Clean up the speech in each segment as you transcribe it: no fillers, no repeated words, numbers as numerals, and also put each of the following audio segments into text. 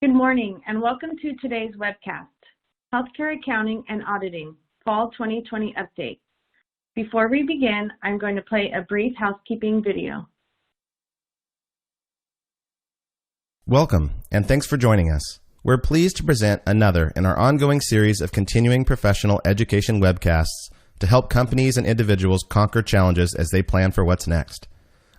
Good morning and welcome to today's webcast, Healthcare Accounting and Auditing, Fall 2020 Update. Before we begin, I'm going to play a brief housekeeping video. Welcome, and thanks for joining us. We're pleased to present another in our ongoing series of continuing professional education webcasts to help companies and individuals conquer challenges as they plan for what's next.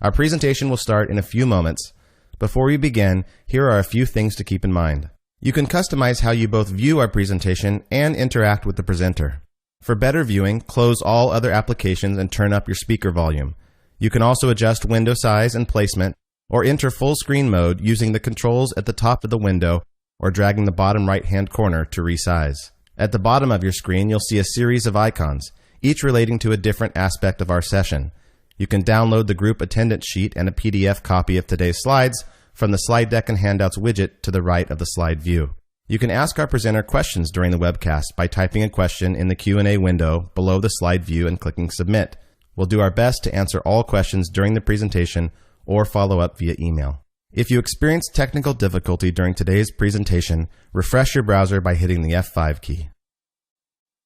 Our presentation will start in a few moments. Before we begin, here are a few things to keep in mind. You can customize how you both view our presentation and interact with the presenter. For better viewing, close all other applications and turn up your speaker volume. You can also adjust window size and placement or enter full screen mode using the controls at the top of the window or dragging the bottom right-hand corner to resize. At the bottom of your screen, you'll see a series of icons, each relating to a different aspect of our session. You can download the group attendance sheet and a PDF copy of today's slides from the slide deck and handouts widget to the right of the slide view. You can ask our presenter questions during the webcast by typing a question in the Q&A window below the slide view and clicking submit. We'll do our best to answer all questions during the presentation or follow up via email. If you experience technical difficulty during today's presentation, refresh your browser by hitting the F5 key.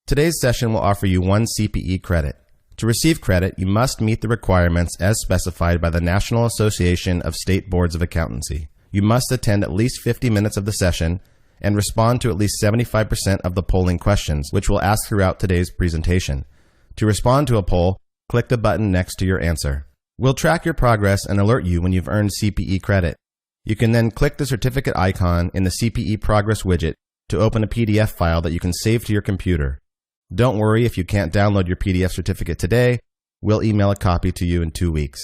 Today's session will offer you 1 CPE credit. To receive credit, you must meet the requirements as specified by the National Association of State Boards of Accountancy. You must attend at least 50 minutes of the session and respond to at least 75% of the polling questions, which we'll ask throughout today's presentation. To respond to a poll, click the button next to your answer. We'll track your progress and alert you when you've earned CPE credit. You can then click the certificate icon in the CPE Progress widget to open a PDF file that you can save to your computer. Don't worry if you can't download your PDF certificate today. We'll email a copy to you in 2 weeks.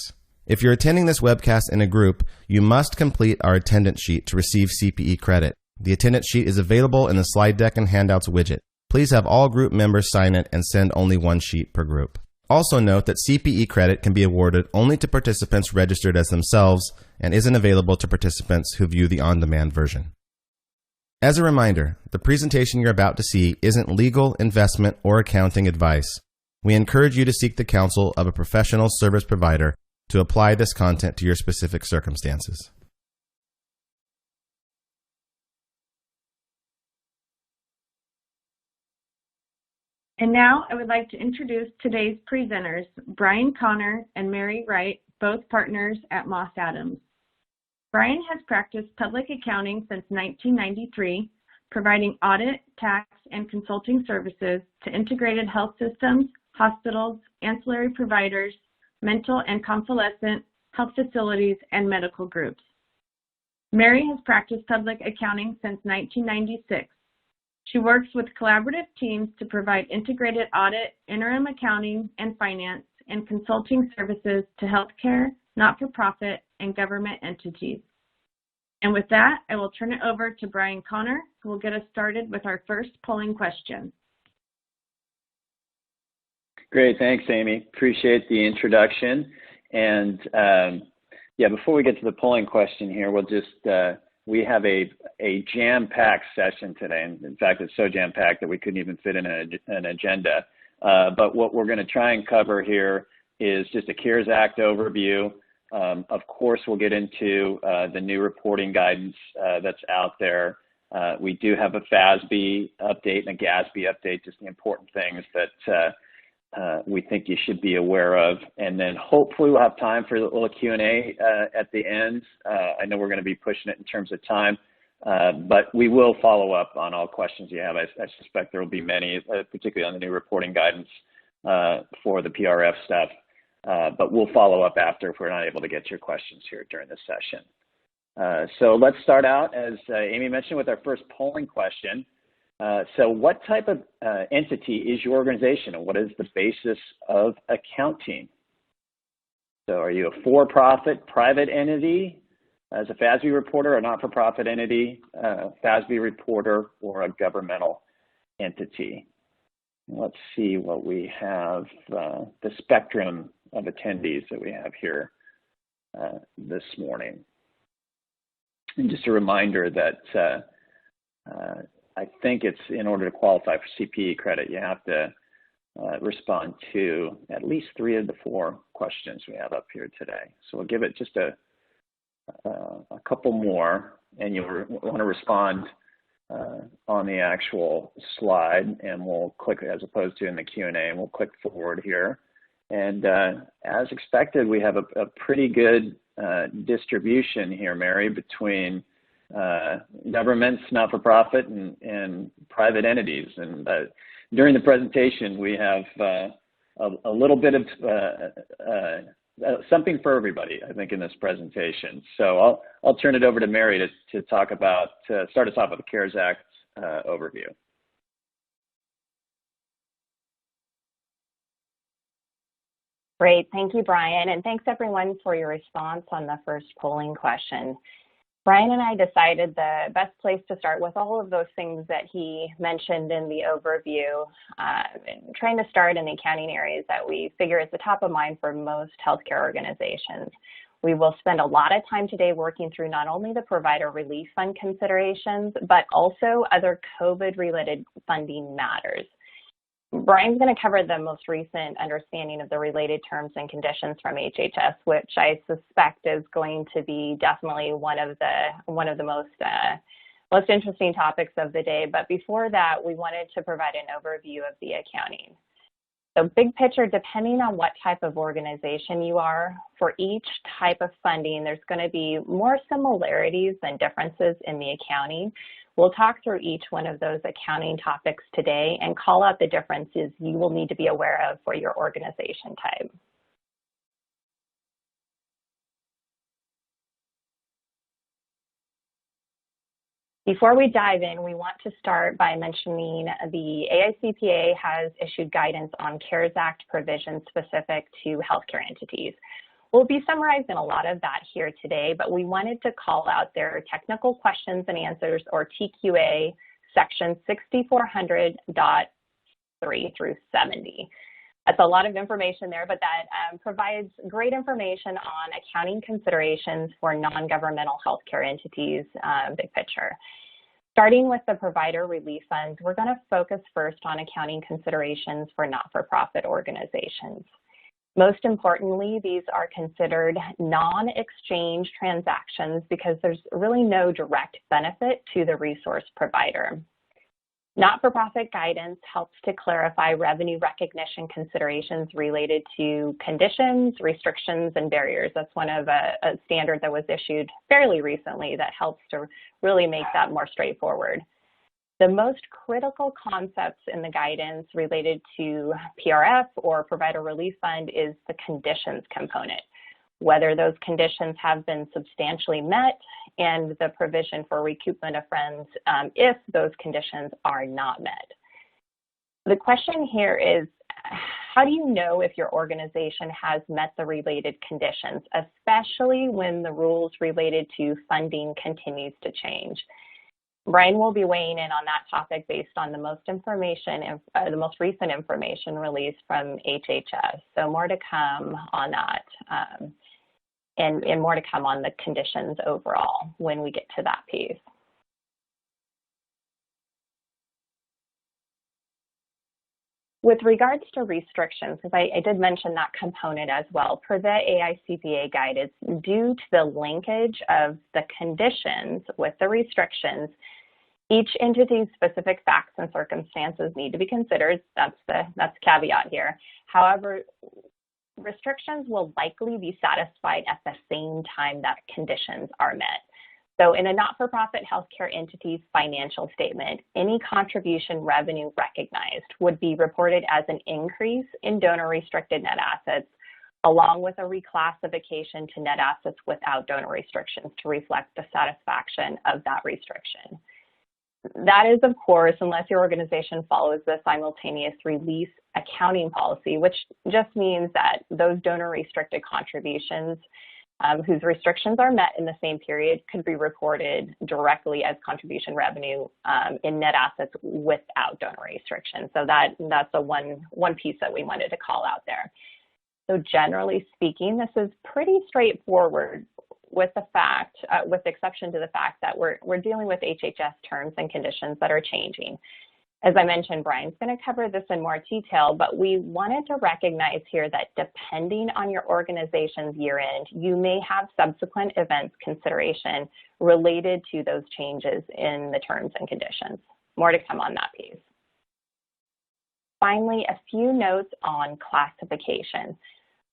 If you're attending this webcast in a group, you must complete our attendance sheet to receive CPE credit. The attendance sheet is available in the slide deck and handouts widget. Please have all group members sign it and send only 1 sheet per group. Also note that CPE credit can be awarded only to participants registered as themselves and isn't available to participants who view the on-demand version. As a reminder, the presentation you're about to see isn't legal, investment, or accounting advice. We encourage you to seek the counsel of a professional service provider to apply this content to your specific circumstances. And now I would like to introduce today's presenters, Brian Connor and Mary Wright, both partners at Moss Adams. Brian has practiced public accounting since 1993, providing audit, tax, and consulting services to integrated health systems, hospitals, ancillary providers, mental and convalescent health facilities, and medical groups. Mary has practiced public accounting since 1996. She works with collaborative teams to provide integrated audit, interim accounting, and finance, and consulting services to healthcare, not-for-profit, and government entities. And with that, I will turn it over to Brian Connor, who will get us started with our first polling question. Great, thanks, Amy. Appreciate the introduction. And before we get to the polling question here, we'll just, we have a jam-packed session today. And in fact, it's so jam-packed that we couldn't even fit in an agenda. But what we're going to try and cover here is just a CARES Act overview. Of course, we'll get into the new reporting guidance that's out there. We do have a FASB update and a GASB update, just the important things that we think you should be aware of. And then hopefully we'll have time for a little Q&A at the end. I know we're going to be pushing it in terms of time, but we will follow up on all questions you have. I suspect there will be many, particularly on the new reporting guidance for the PRF stuff. But we'll follow up after if we're not able to get to your questions here during this session. So let's start out, as Amy mentioned, with our first polling question. So what type of entity is your organization, and what is the basis of accounting? So are you a for-profit private entity as a FASB reporter, a not-for-profit entity, FASB reporter, or a governmental entity? Let's see what we have, the spectrum of attendees that we have here this morning. And just a reminder that I think it's in order to qualify for CPE credit, you have to respond to at least 3 of the 4 questions we have up here today. So we'll give it just a a couple more, and you'll want to respond on the actual slide, and we'll click, as opposed to in the Q&A, and we'll click forward here. And as expected, we have a pretty good distribution here, Mary, between governments, not-for-profit, and private entities. And during the presentation, we have a little bit of something for everybody, I think, in this presentation. So I'll turn it over to Mary to talk about, start us off with the CARES Act overview. Great, thank you, Brian, and thanks everyone for your response on the first polling question. Brian and I decided the best place to start with all of those things that he mentioned in the overview, trying to start in the accounting areas that we figure is the top of mind for most healthcare organizations. We will spend a lot of time today working through not only the provider relief fund considerations, but also other COVID-related funding matters. Brian's going to cover the most recent understanding of the related terms and conditions from HHS, which I suspect is going to be definitely one of the most interesting topics of the day. But before that, we wanted to provide an overview of the accounting. So big picture, depending on what type of organization you are, for each type of funding, there's going to be more similarities than differences in the accounting. We'll talk through each one of those accounting topics today and call out the differences you will need to be aware of for your organization type. Before we dive in, we want to start by mentioning the AICPA has issued guidance on CARES Act provisions specific to healthcare entities. We'll be summarizing a lot of that here today, but we wanted to call out their technical questions and answers, or TQA, section 6400.3 through 70. That's a lot of information there, but that provides great information on accounting considerations for non-governmental healthcare entities, big picture. Starting with the provider relief funds, we're going to focus first on accounting considerations for not-for-profit organizations. Most importantly, these are considered non-exchange transactions because there's really no direct benefit to the resource provider. Not-for-profit guidance helps to clarify revenue recognition considerations related to conditions, restrictions, and barriers. That's one of a standard that was issued fairly recently that helps to really make that more straightforward. The most critical concepts in the guidance related to PRF or Provider Relief Fund is the conditions component, whether those conditions have been substantially met, and the provision for recoupment of funds if those conditions are not met. The question here is, how do you know if your organization has met the related conditions, especially when the rules related to funding continues to change? Brian will be weighing in on that topic based on the most recent information released from HHS. So more to come on that, and more to come on the conditions overall when we get to that piece. With regards to restrictions, because I did mention that component as well, per the AICPA guidance, due to the linkage of the conditions with the restrictions, each entity's specific facts and circumstances need to be considered. That's caveat here. However, restrictions will likely be satisfied at the same time that conditions are met. So in a not-for-profit healthcare entity's financial statement, any contribution revenue recognized would be reported as an increase in donor-restricted net assets, along with a reclassification to net assets without donor restrictions to reflect the satisfaction of that restriction. That is, of course, unless your organization follows the simultaneous release accounting policy, which just means that those donor-restricted contributions whose restrictions are met in the same period could be reported directly as contribution revenue in net assets without donor restrictions. So that's the one piece that we wanted to call out there. So generally speaking, this is pretty straightforward with the fact, with exception to the fact that we're dealing with HHS terms and conditions that are changing. As I mentioned, Brian's going to cover this in more detail, but we wanted to recognize here that depending on your organization's year-end, you may have subsequent events consideration related to those changes in the terms and conditions. More to come on that piece. Finally, a few notes on classification.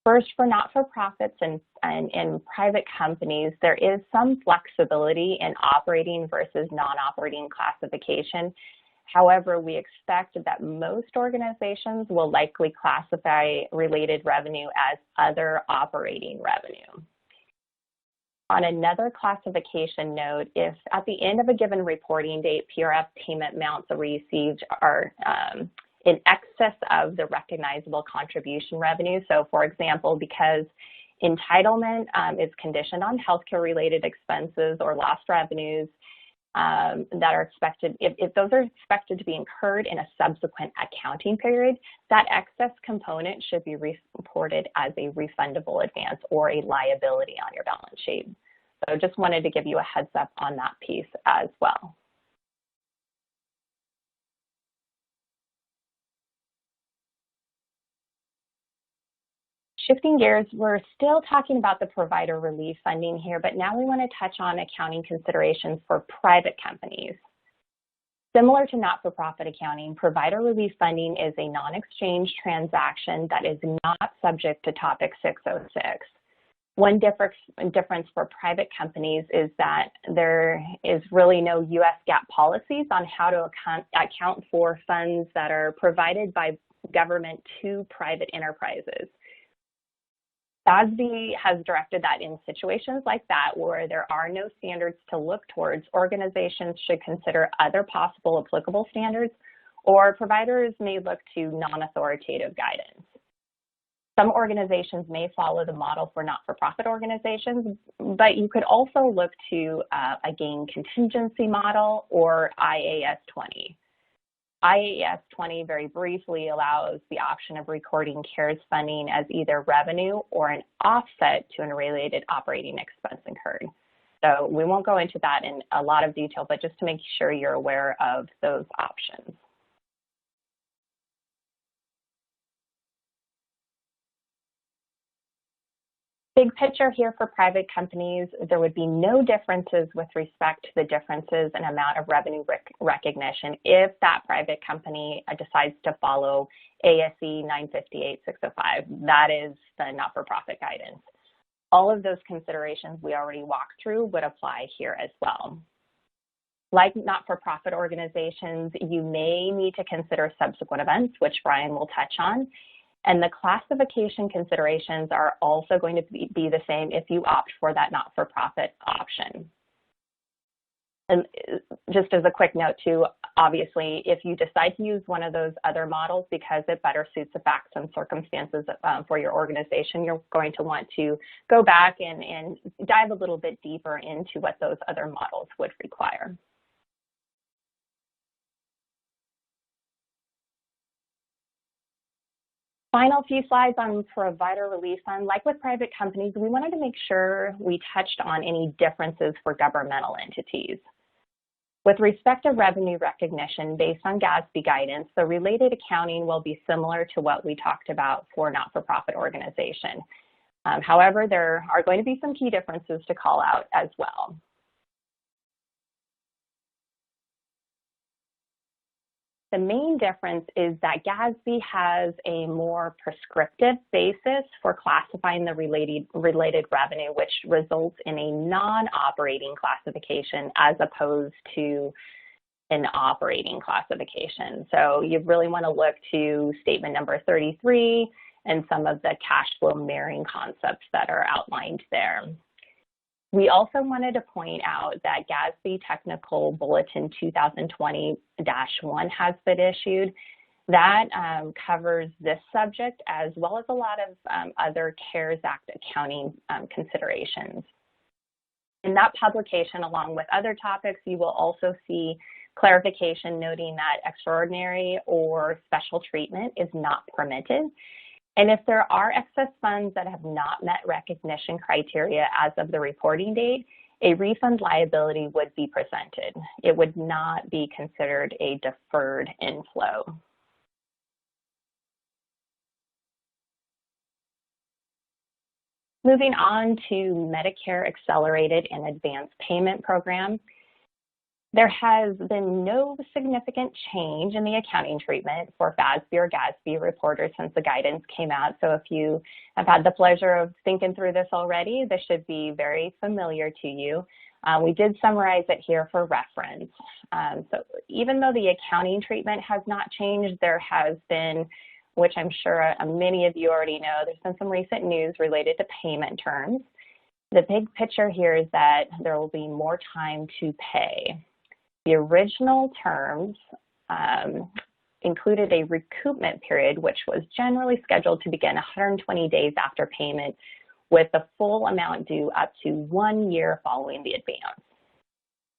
First, for not-for-profits and private companies, there is some flexibility in operating versus non-operating classification. However, we expect that most organizations will likely classify related revenue as other operating revenue. On another classification note, if at the end of a given reporting date, PRF payment amounts received are in excess of the recognizable contribution revenue. So for example, because entitlement is conditioned on healthcare-related expenses or lost revenues, that are expected, if those are expected to be incurred in a subsequent accounting period, that excess component should be reported as a refundable advance or a liability on your balance sheet. So just wanted to give you a heads up on that piece as well. Shifting gears, we're still talking about the provider relief funding here, but now we want to touch on accounting considerations for private companies. Similar to not-for-profit accounting, provider relief funding is a non-exchange transaction that is not subject to Topic 606. One difference for private companies is that there is really no U.S. GAAP policies on how to account for funds that are provided by government to private enterprises. SASB has directed that in situations like that where there are no standards to look towards, organizations should consider other possible applicable standards, or providers may look to non-authoritative guidance. Some organizations may follow the model for not-for-profit organizations, but you could also look to a gain contingency model or IAS 20. IAS 20 very briefly allows the option of recording CARES funding as either revenue or an offset to a related operating expense incurred. So we won't go into that in a lot of detail, but just to make sure you're aware of those options. Big picture here for private companies, there would be no differences with respect to the differences in amount of revenue recognition if that private company decides to follow ASC 958-605. That is the not-for-profit guidance. All of those considerations we already walked through would apply here as well. Like not-for-profit organizations, you may need to consider subsequent events, which Brian will touch on. And the classification considerations are also going to be the same if you opt for that not-for-profit option. And just as a quick note too, obviously, if you decide to use one of those other models because it better suits the facts and circumstances for your organization, you're going to want to go back and dive a little bit deeper into what those other models would require. Final few slides on provider relief fund. Like with private companies, we wanted to make sure we touched on any differences for governmental entities. With respect to revenue recognition based on GASB guidance, the related accounting will be similar to what we talked about for not-for-profit organization. However, there are going to be some key differences to call out as well. The main difference is that GASB has a more prescriptive basis for classifying the related revenue, which results in a non-operating classification as opposed to an operating classification. So you really want to look to statement number 33 and some of the cash flow mirroring concepts that are outlined there. We also wanted to point out that GASB Technical Bulletin 2020-1 has been issued. That covers this subject as well as a lot of other CARES Act accounting considerations. In that publication, along with other topics, you will also see clarification noting that extraordinary or special treatment is not permitted. And if there are excess funds that have not met recognition criteria as of the reporting date, a refund liability would be presented. It would not be considered a deferred inflow. Moving on to Medicare Accelerated and Advanced Payment Program, there has been no significant change in the accounting treatment for FASB or GASB reporters since the guidance came out. So if you have had the pleasure of thinking through this already, this should be very familiar to you. We did summarize it here for reference. So even though the accounting treatment has not changed, there has been, which I'm sure many of you already know, there's been some recent news related to payment terms. The big picture here is that there will be more time to pay. The original terms included a recoupment period, which was generally scheduled to begin 120 days after payment, with the full amount due up to 1 year following the advance.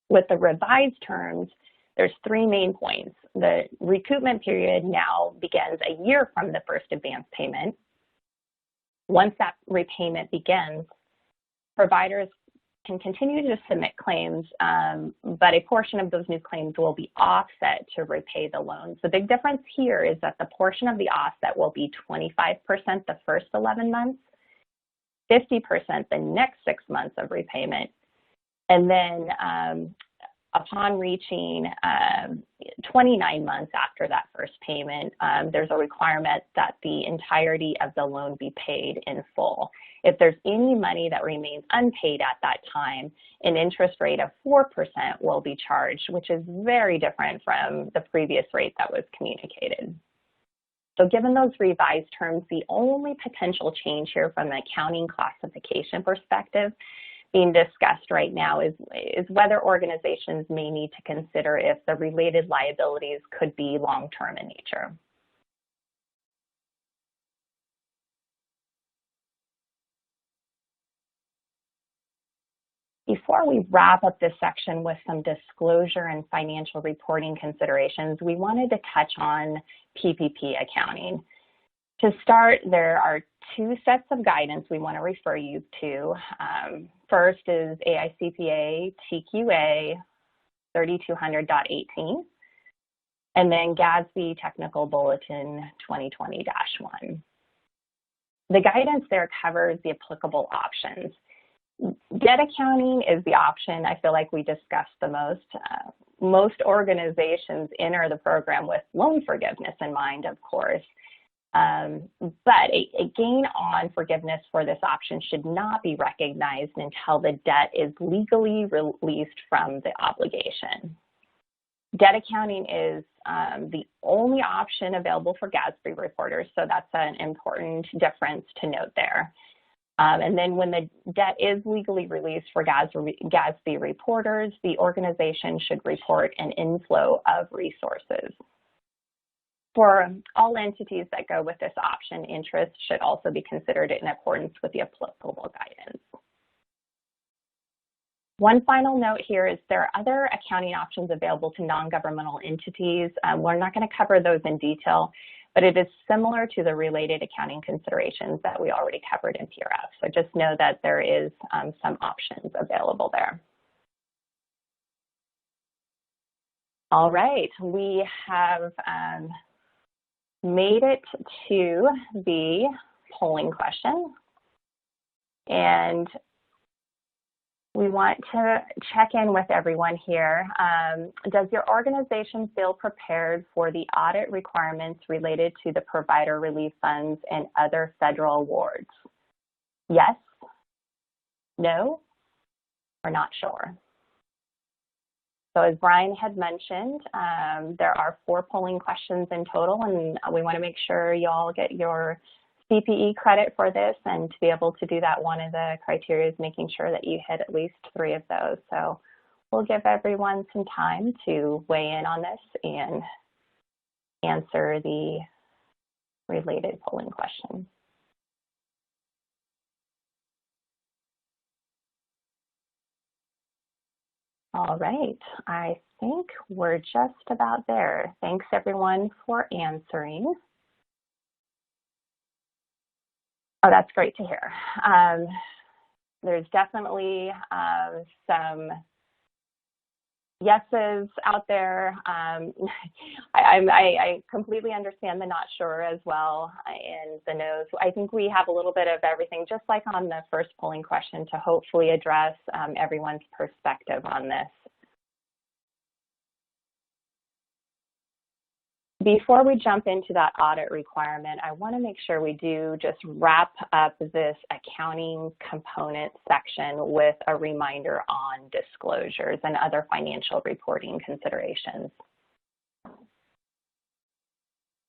With the revised terms, there's three main points. The recoupment period now begins a year from the first advance payment. Once that repayment begins, providers can continue to submit claims, but a portion of those new claims will be offset to repay the loans. The big difference here is that the portion of the offset will be 25% the first 11 months, 50% the next 6 months of repayment, and then upon reaching 29 months after that first payment, there's a requirement that the entirety of the loan be paid in full. If there's any money that remains unpaid at that time, an interest rate of 4% will be charged, which is very different from the previous rate that was communicated. So given those revised terms, the only potential change here from an accounting classification perspective being discussed right now is whether organizations may need to consider if the related liabilities could be long-term in nature. Before we wrap up this section with some disclosure and financial reporting considerations, we wanted to touch on PPP accounting. To start, there are two sets of guidance we want to refer you to. First is AICPA TQA 3200.18, and then GASB Technical Bulletin 2020-1. The guidance there covers the applicable options. Debt accounting is the option I feel like we discussed the most. Most organizations enter the program with loan forgiveness in mind, of course. But a gain on forgiveness for this option should not be recognized until the debt is legally released from the obligation. Debt accounting is the only option available for GASB reporters, so that's an important difference to note there. And then when the debt is legally released for GASB reporters, the organization should report an inflow of resources. For all entities that go with this option, interest should also be considered in accordance with the applicable guidance. One final note here is there are other accounting options available to non-governmental entities. We're not going to cover those in detail, but it is similar to the related accounting considerations that we already covered in PRF. So just know that there is some options available there. All right, we have made it to the polling question, and we want to check in with everyone here. Does your organization feel prepared for the audit requirements related to the provider relief funds and other federal awards? Yes, no, or not sure? So as Brian had mentioned, there are 4 polling questions in total, and we want to make sure you all get your CPE credit for this, and to be able to do that, one of the criteria is making sure that you hit at least 3 of those. So we'll give everyone some time to weigh in on this and answer the related polling questions. All right, I think we're just about there. Thanks everyone for answering. Oh, that's great to hear. There's definitely some yeses out there. I completely understand the not sure as well, and the no's. I think we have a little bit of everything, just like on the first polling question, to hopefully address everyone's perspective on this. Before we jump into that audit requirement, I want to make sure we do just wrap up this accounting component section with a reminder on disclosures and other financial reporting considerations.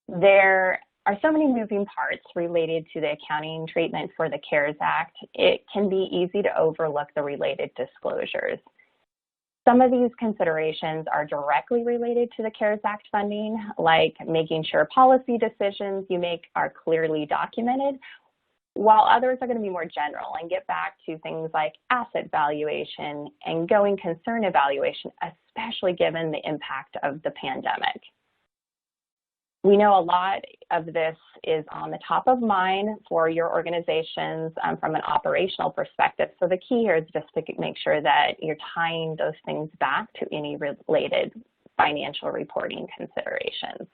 There are so many moving parts related to the accounting treatment for the CARES Act. It can be easy to overlook the related disclosures. Some of these considerations are directly related to the CARES Act funding, like making sure policy decisions you make are clearly documented, while others are going to be more general and get back to things like asset valuation and going concern evaluation, especially given the impact of the pandemic. We know a lot of this is on the top of mind for your organizations from an operational perspective. So the key here is just to make sure that you're tying those things back to any related financial reporting considerations.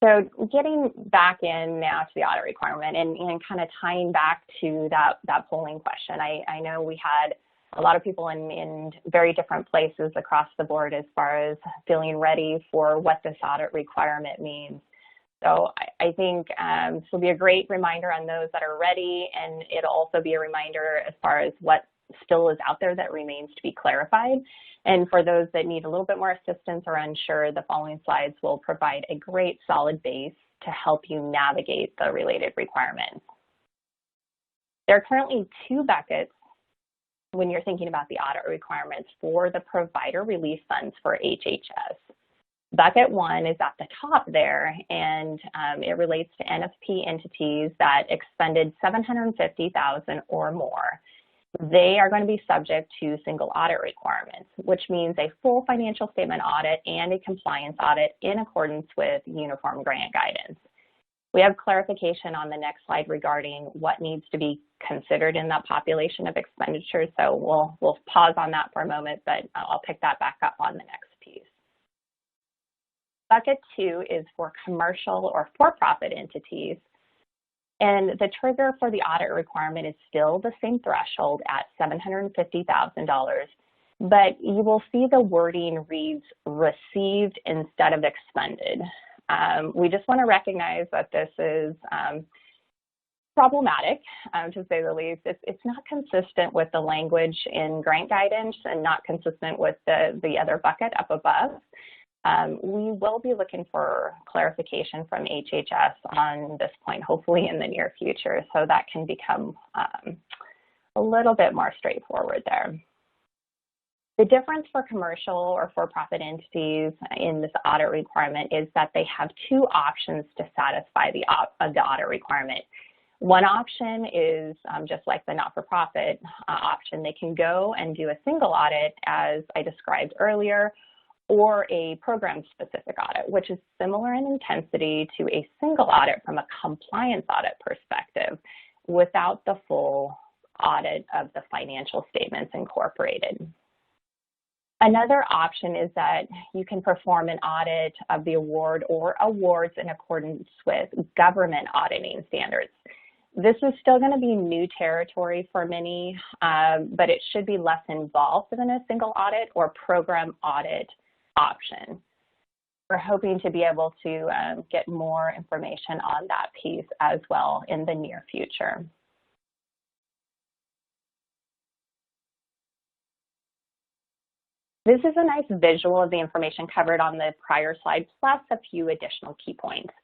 So getting back in now to the audit requirement and kind of tying back to that polling question, I know we had a lot of people in very different places across the board as far as feeling ready for what this audit requirement means. So I think this will be a great reminder on those that are ready, and it'll also be a reminder as far as what still is out there that remains to be clarified. And for those that need a little bit more assistance or unsure, the following slides will provide a great solid base to help you navigate the related requirements. There are currently two buckets when you're thinking about the audit requirements for the provider relief funds for HHS. Bucket one is at the top there, and it relates to NFP entities that expended $750,000 or more. They are going to be subject to single audit requirements, which means a full financial statement audit and a compliance audit in accordance with uniform grant guidance. We have clarification on the next slide regarding what needs to be considered in that population of expenditures, so we'll pause on that for a moment, but I'll pick that back up on the next piece. Bucket two is for commercial or for-profit entities, and the trigger for the audit requirement is still the same threshold at $750,000, but you will see the wording reads received instead of expended. We just want to recognize that this is problematic, to say the least. It's not consistent with the language in grant guidance and not consistent with the other bucket up above. We will be looking for clarification from HHS on this point, hopefully in the near future, so that can become a little bit more straightforward there. The difference for commercial or for-profit entities in this audit requirement is that they have two options to satisfy the audit requirement. One option is just like the not-for-profit option. They can go and do a single audit, as I described earlier, or a program-specific audit, which is similar in intensity to a single audit from a compliance audit perspective without the full audit of the financial statements incorporated. Another option is that you can perform an audit of the award or awards in accordance with government auditing standards. This is still going to be new territory for many, but it should be less involved than a single audit or program audit option. We're hoping to be able to get more information on that piece as well in the near future. This is a nice visual of the information covered on the prior slide, plus a few additional key points.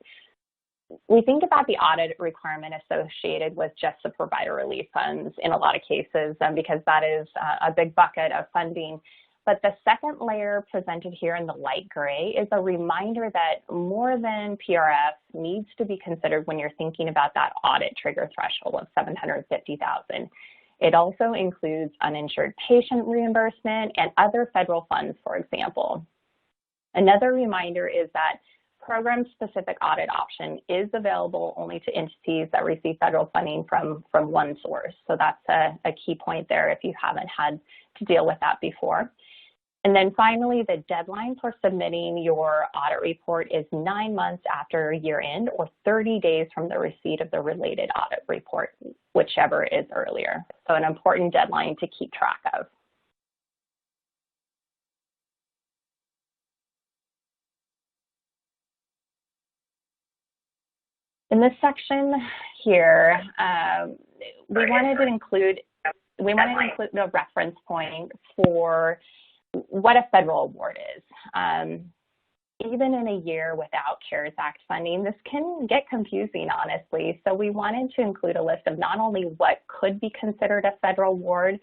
We think about the audit requirement associated with just the provider relief funds in a lot of cases because that is a big bucket of funding. But the second layer presented here in the light gray is a reminder that more than PRF needs to be considered when you're thinking about that audit trigger threshold of $750,000. It also includes uninsured patient reimbursement and other federal funds, for example. Another reminder is that program-specific audit option is available only to entities that receive federal funding from one source. So that's a key point there if you haven't had to deal with that before. And then finally, the deadline for submitting your audit report is 9 months after year end or 30 days from the receipt of the related audit report, whichever is earlier. So an important deadline to keep track of. In this section here, we wanted to include a reference point for what a federal award is. Even in a year without CARES Act funding, this can get confusing, honestly. So we wanted to include a list of not only what could be considered a federal award,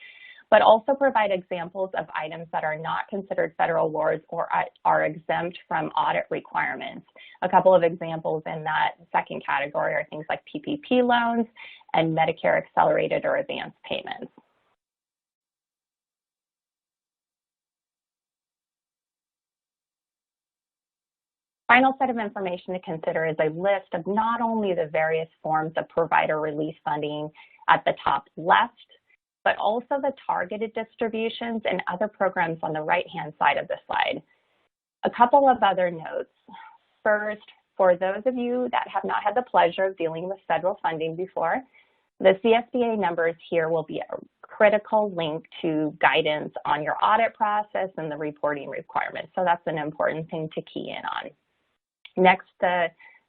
but also provide examples of items that are not considered federal awards or are exempt from audit requirements. A couple of examples in that second category are things like PPP loans and Medicare accelerated or advanced payments. Final set of information to consider is a list of not only the various forms of provider relief funding at the top left, but also the targeted distributions and other programs on the right-hand side of the slide. A couple of other notes. First, for those of you that have not had the pleasure of dealing with federal funding before, the CSBA numbers here will be a critical link to guidance on your audit process and the reporting requirements. So that's an important thing to key in on. Next, the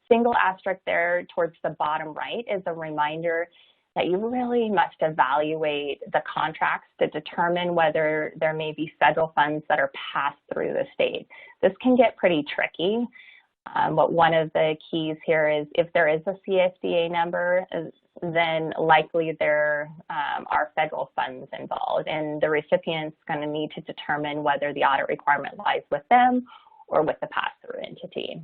single asterisk there towards the bottom right is a reminder that you really must evaluate the contracts to determine whether there may be federal funds that are passed through the state. This can get pretty tricky, but one of the keys here is if there is a CSBA number, then likely there are federal funds involved, and the recipient's going to need to determine whether the audit requirement lies with them or with the pass-through entity.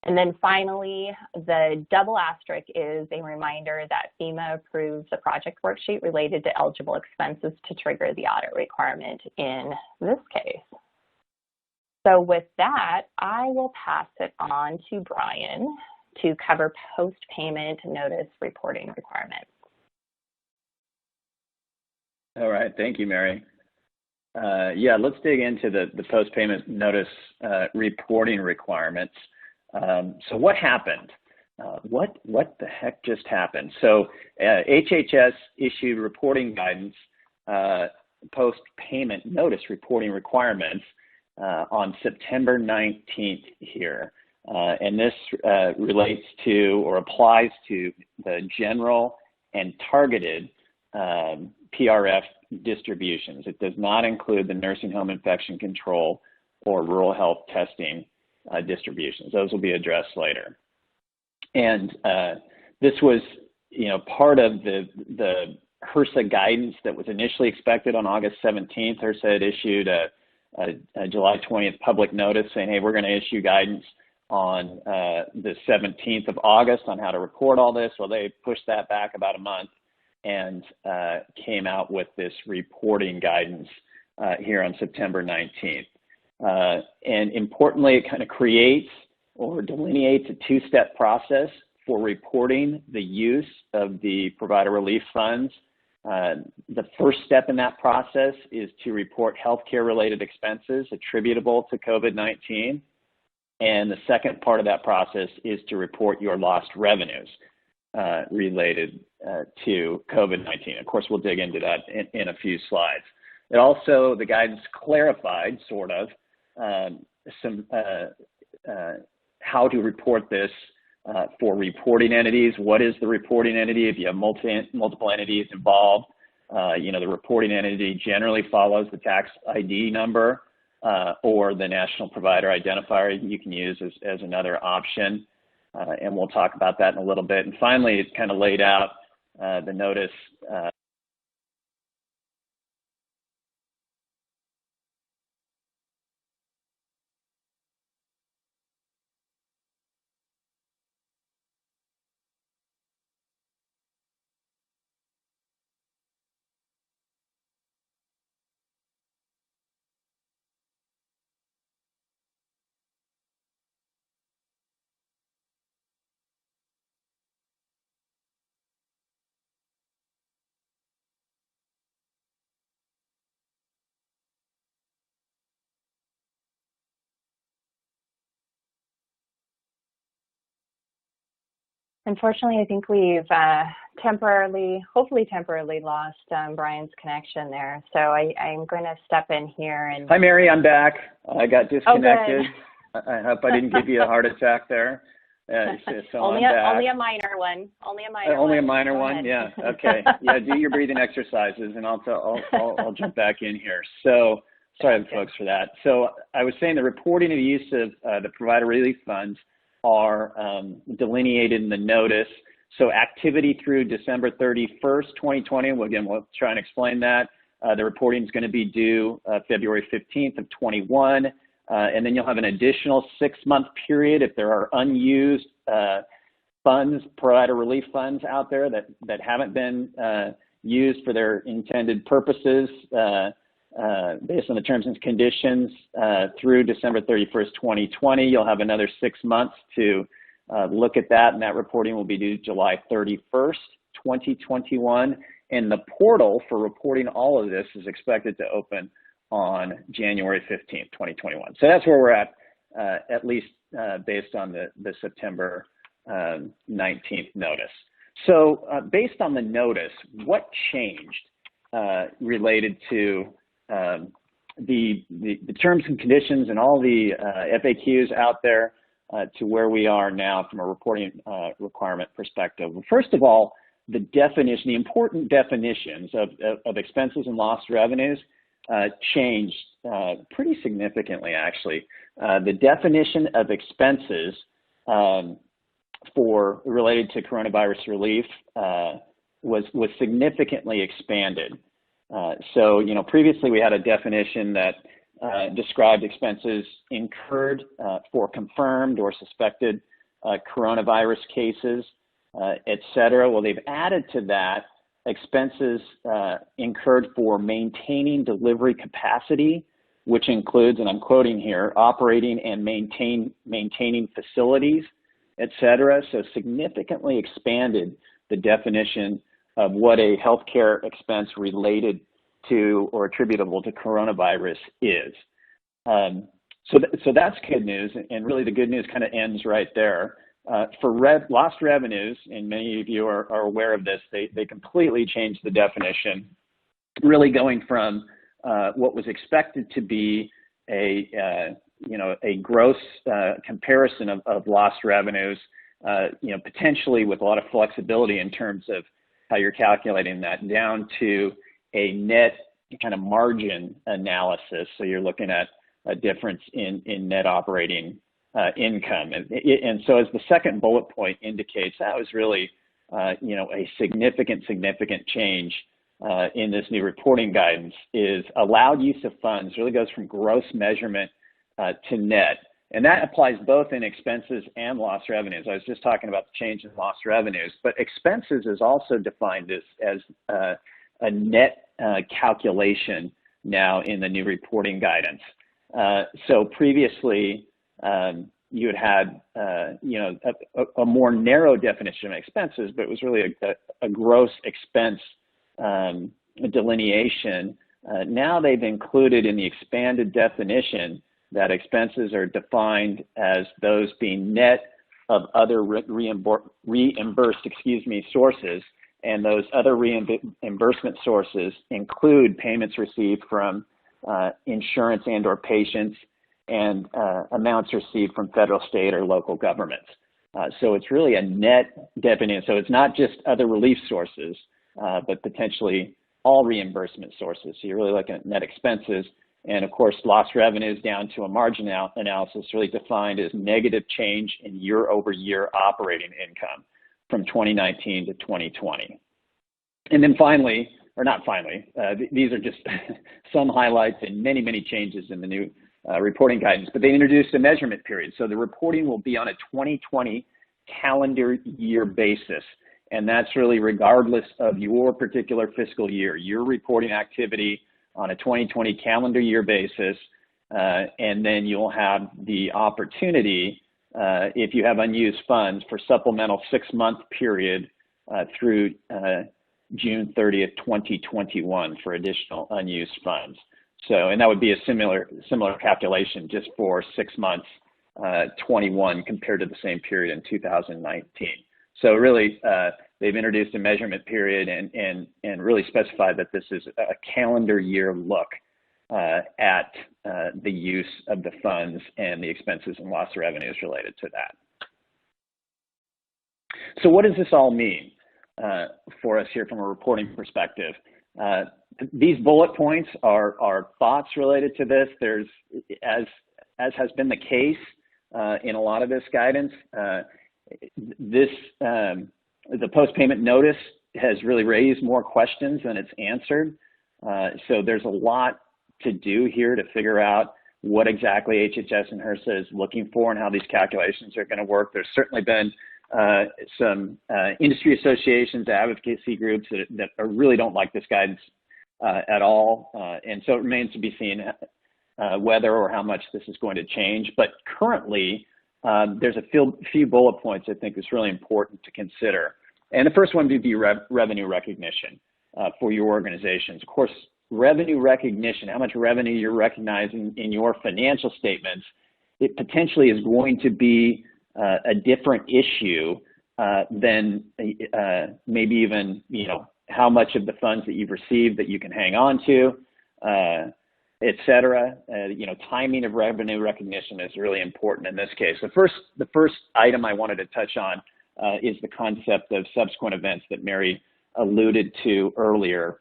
And then finally, the double asterisk is a reminder that FEMA approves the project worksheet related to eligible expenses to trigger the audit requirement in this case. So with that, I will pass it on to Brian to cover post-payment notice reporting requirements. All right, thank you, Mary. Yeah, let's dig into the post-payment notice reporting requirements. So what happened? What the heck just happened? So HHS issued reporting guidance, post-payment notice reporting requirements on September 19th here. And this relates to or applies to the general and targeted PRF distributions. It does not include the nursing home infection control or rural health testing distributions. Those will be addressed later. And this was, part of the HRSA guidance that was initially expected on August 17th. HRSA had issued a July 20th public notice saying, hey, we're going to issue guidance on the 17th of August on how to report all this. Well, they pushed that back about a month and came out with this reporting guidance here on September 19th. And importantly, it kind of creates or delineates a two-step process for reporting the use of the provider relief funds. The first step in that process is to report healthcare-related expenses attributable to COVID-19. And the second part of that process is to report your lost revenues related to COVID-19. Of course, we'll dig into that in a few slides. It also, the guidance clarified, sort of, how to report this for reporting entities. What is the reporting entity? If you have multiple entities involved, the reporting entity generally follows the tax ID number or the national provider identifier you can use as another option. And we'll talk about that in a little bit. And finally, it's kind of laid out the notice Unfortunately, I think we've hopefully temporarily lost Brian's connection there. So I'm going to step in here and. Hi, Mary. I'm back. I got disconnected. Oh, I hope I didn't give you a heart attack there. So only a minor one. Only a minor one. Yeah. Okay. Yeah. Do your breathing exercises, and I'll jump back in here. So sorry, folks, for that. So I was saying the reporting of the use of the provider relief funds are delineated in the notice. So activity through December 31st, 2020. Well, again, we'll try and explain that. The reporting is going to be due February 15th of 21. And then you'll have an additional 6-month period if there are unused funds, provider relief funds out there that haven't been used for their intended purposes based on the terms and conditions through December 31st, 2020. You'll have another 6 months to look at that, and that reporting will be due July 31st, 2021. And the portal for reporting all of this is expected to open on January 15th, 2021. So that's where we're at least based on the September 19th notice. So based on the notice, what changed related to the terms and conditions and all the FAQs out there to where we are now from a reporting requirement perspective? Well, first of all, the important definitions of expenses and lost revenues changed pretty significantly, actually. The definition of expenses related to coronavirus relief was significantly expanded. So, previously we had a definition that described expenses incurred for confirmed or suspected coronavirus cases, et cetera. Well, they've added to that expenses incurred for maintaining delivery capacity, which includes, and I'm quoting here, operating and maintaining facilities, et cetera. So significantly expanded the definition of what a healthcare expense related to or attributable to coronavirus is. So that's good news, and really the good news kind of ends right there. For lost revenues, and many of you are aware of this, they completely changed the definition, really going from what was expected to be a gross comparison of lost revenues, potentially with a lot of flexibility in terms of how you're calculating that, down to a net kind of margin analysis. So you're looking at a difference in net operating income. And so as the second bullet point indicates, that was really, a significant change in this new reporting guidance. Is allowed use of funds really goes from gross measurement to net. And that applies both in expenses and lost revenues. I was just talking about the change in lost revenues, but expenses is also defined as a net calculation now in the new reporting guidance. So previously, you had a more narrow definition of expenses, but it was really a gross expense delineation. Now they've included in the expanded definition that expenses are defined as those being net of other reimbursed sources, and those other reimbursement sources include payments received from insurance and or patients, and amounts received from federal, state, or local governments. So it's really a net definition. So it's not just other relief sources, but potentially all reimbursement sources. So you're really looking at net expenses. And of course, lost revenues down to a margin analysis, really defined as negative change in year-over-year operating income from 2019 to 2020. And then finally, or not finally, these are just some highlights and many changes in the new reporting guidance, but they introduced a measurement period. So the reporting will be on a 2020 calendar year basis. And that's really regardless of your particular fiscal year, your reporting activity on a 2020 calendar year basis. And then you'll have the opportunity, if you have unused funds, for supplemental 6-month period through June 30th, 2021 for additional unused funds. So, and that would be a similar calculation just for 6 months, 21 compared to the same period in 2019. So really, they've introduced a measurement period and really specified that this is a calendar year look at the use of the funds and the expenses and loss revenues related to that. So what does this all mean for us here from a reporting perspective? These bullet points are thoughts related to this. There's, as has been the case in a lot of this guidance, the post-payment notice has really raised more questions than it's answered. So there's a lot to do here to figure out what exactly HHS and HRSA is looking for and how these calculations are going to work. There's certainly been some industry associations, advocacy groups that really don't like this guidance at all. And so it remains to be seen whether or how much this is going to change. But currently, there's a few bullet points I think is really important to consider. And the first one would be revenue recognition for your organizations. Of course, revenue recognition, how much revenue you're recognizing in your financial statements, it potentially is going to be a different issue than maybe even, how much of the funds that you've received that you can hang on to, et cetera. Timing of revenue recognition is really important in this case. The first item I wanted to touch on is the concept of subsequent events that Mary alluded to earlier.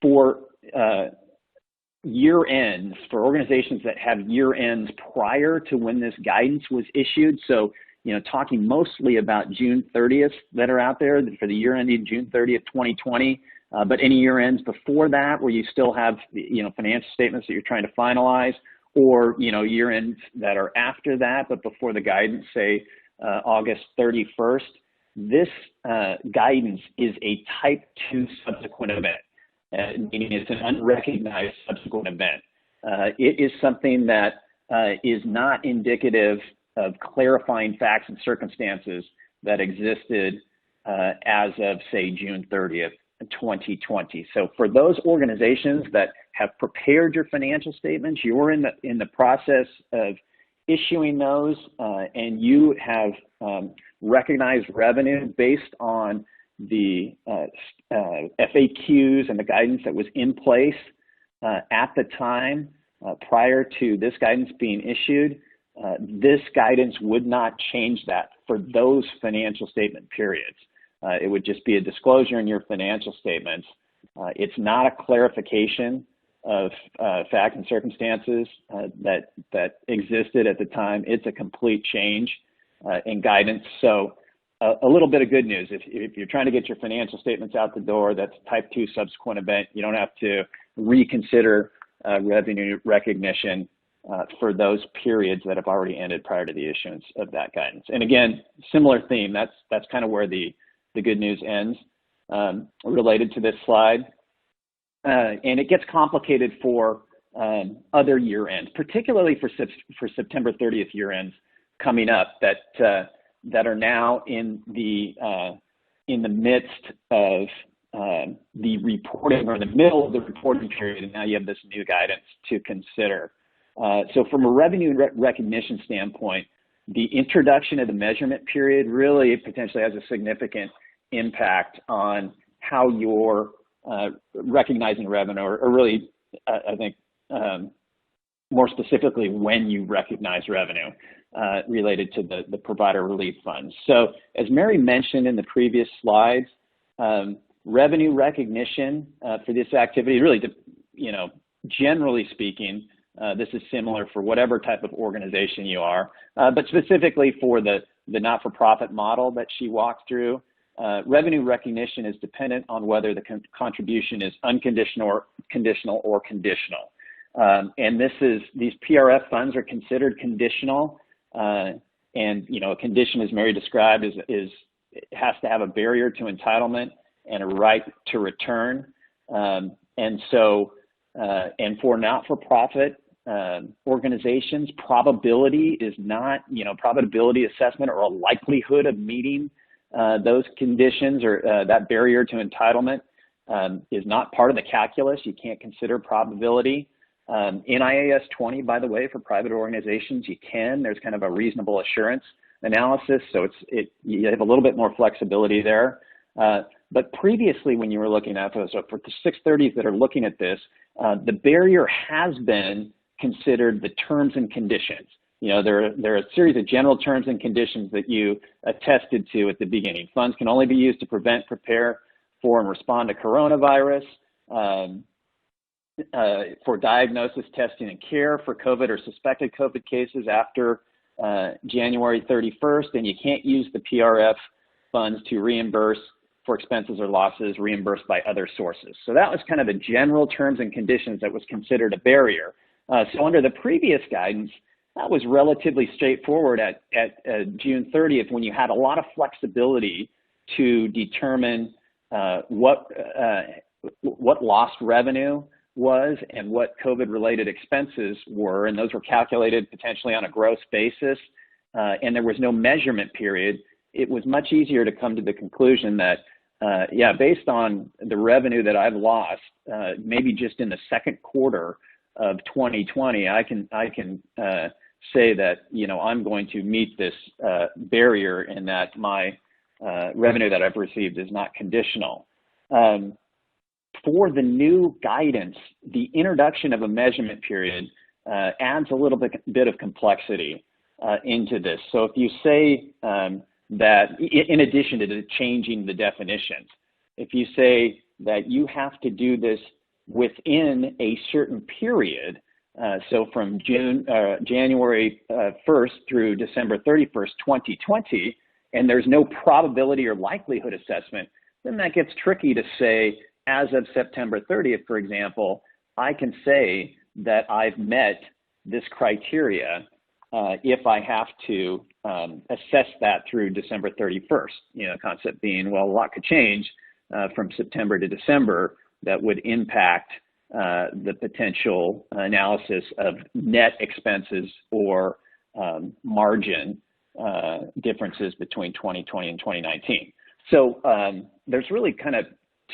For year ends, for organizations that have year ends prior to when this guidance was issued, so talking mostly about June 30th that are out there for the year ending June 30th, 2020, but any year ends before that where you still have financial statements that you're trying to finalize, or year ends that are after that but before the guidance, say August 31st, this guidance is a type 2 subsequent event, meaning it's an unrecognized subsequent event. It is something that is not indicative of clarifying facts and circumstances that existed as of, say, June 30th, 2020. So for those organizations that have prepared your financial statements, you're in the process of issuing those, and you have recognized revenue based on the FAQs and the guidance that was in place at the time prior to this guidance being issued. This guidance would not change that for those financial statement periods. It would just be a disclosure in your financial statements. It's not a clarification of facts and circumstances that existed at the time. It's a complete change in guidance. So a little bit of good news. If you're trying to get your financial statements out the door, that's type 2 subsequent event. You don't have to reconsider revenue recognition for those periods that have already ended prior to the issuance of that guidance. And again, similar theme. That's kind of where the good news ends related to this slide. And it gets complicated for other year ends, particularly for September 30th year ends coming up that are now in the midst of the reporting, or in the middle of the reporting period, and now you have this new guidance to consider. So from a revenue recognition standpoint, the introduction of the measurement period really potentially has a significant impact on how you're recognizing revenue, or really, I think, more specifically, when you recognize revenue related to the provider relief funds. So as Mary mentioned in the previous slides, revenue recognition for this activity, really, generally speaking, this is similar for whatever type of organization you are, but specifically for the not-for-profit model that she walked through, revenue recognition is dependent on whether the contribution is unconditional, conditional, or conditional. And these PRF funds are considered conditional, and a condition, as Mary described, it has to have a barrier to entitlement and a right to return. And for not-for-profit organizations, probability is not, probability assessment or a likelihood of meeting those conditions or that barrier to entitlement is not part of the calculus. You can't consider probability. In IAS 20, by the way, for private organizations, you can. There's kind of a reasonable assurance analysis, so you have a little bit more flexibility there. But previously, when you were looking at those, so for the 630s that are looking at this, the barrier has been considered the terms and conditions. There are a series of general terms and conditions that you attested to at the beginning. Funds can only be used to prevent, prepare for, and respond to coronavirus, for diagnosis, testing, and care for COVID or suspected COVID cases after January 31st, and you can't use the PRF funds to reimburse for expenses or losses reimbursed by other sources. So that was kind of the general terms and conditions that was considered a barrier. So under the previous guidance, that was relatively straightforward at June 30th, when you had a lot of flexibility to determine what lost revenue was and what COVID-related expenses were, and those were calculated potentially on a gross basis, and there was no measurement period. It was much easier to come to the conclusion that, based on the revenue that I've lost, maybe just in the second quarter of 2020, I can say that, I'm going to meet this barrier, and that my revenue that I've received is not conditional. For the new guidance, the introduction of a measurement period adds a little bit of complexity into this. So if you say that, in addition to changing the definitions, if you say that you have to do this within a certain period, so from January 1st through December 31st, 2020, and there's no probability or likelihood assessment, then that gets tricky to say, as of September 30th, for example, I can say that I've met this criteria if I have to assess that through December 31st. The concept being, well, a lot could change from September to December that would impact the potential analysis of net expenses or margin differences between 2020 and 2019. So there's really kind of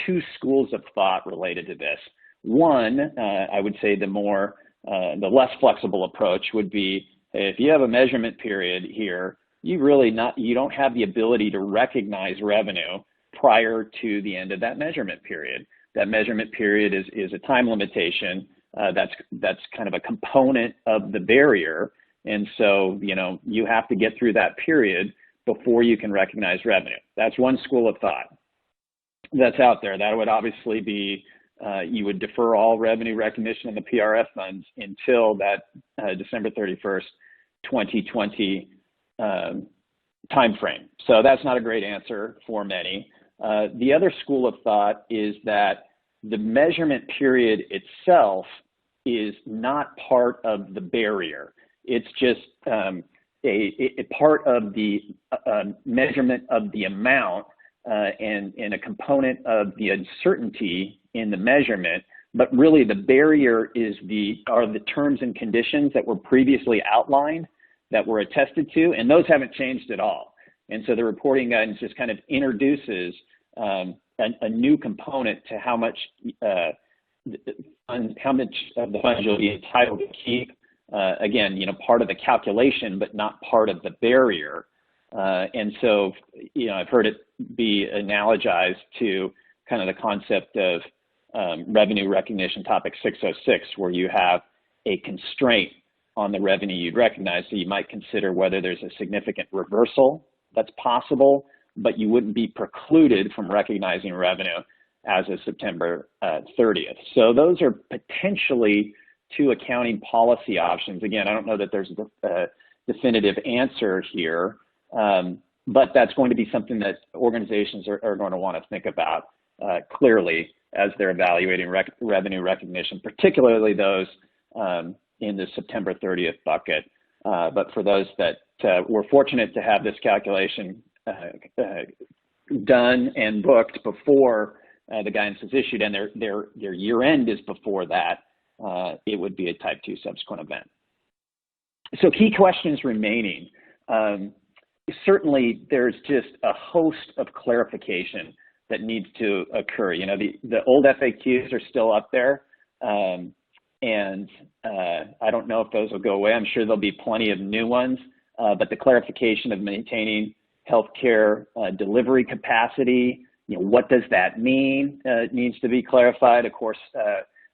two schools of thought related to this. One, I would say the less flexible approach would be, if you have a measurement period here, you don't have the ability to recognize revenue prior to the end of that measurement period. That measurement period is a time limitation. That's kind of a component of the barrier. And so, you have to get through that period before you can recognize revenue. That's one school of thought that's out there. That would obviously be, you would defer all revenue recognition in the PRF funds until that December 31st, 2020 timeframe. So that's not a great answer for many. The other school of thought is that the measurement period itself is not part of the barrier. It's just a part of the measurement of the amount and a component of the uncertainty in the measurement, but really the barrier are the terms and conditions that were previously outlined, that were attested to, and those haven't changed at all. And so the reporting guidance just kind of introduces a new component to how much of the funds you'll be entitled to keep. Again, part of the calculation, but not part of the barrier. And so, I've heard it be analogized to kind of the concept of revenue recognition topic 606, where you have a constraint on the revenue you'd recognize. So you might consider whether there's a significant reversal that's possible, but you wouldn't be precluded from recognizing revenue as of September 30th. So those are potentially two accounting policy options. Again, I don't know that there's a definitive answer here, but that's going to be something that organizations are going to want to think about clearly as they're evaluating revenue recognition, particularly those in the September 30th bucket. But for those that were fortunate to have this calculation done and booked before the guidance is issued, and their year end is before that, it would be a type 2 subsequent event. So key questions remaining. Certainly, there's just a host of clarification that needs to occur. The old FAQs are still up there, and I don't know if those will go away. I'm sure there'll be plenty of new ones but the clarification of maintaining healthcare delivery capacity, what does that mean? Needs to be clarified. Of course,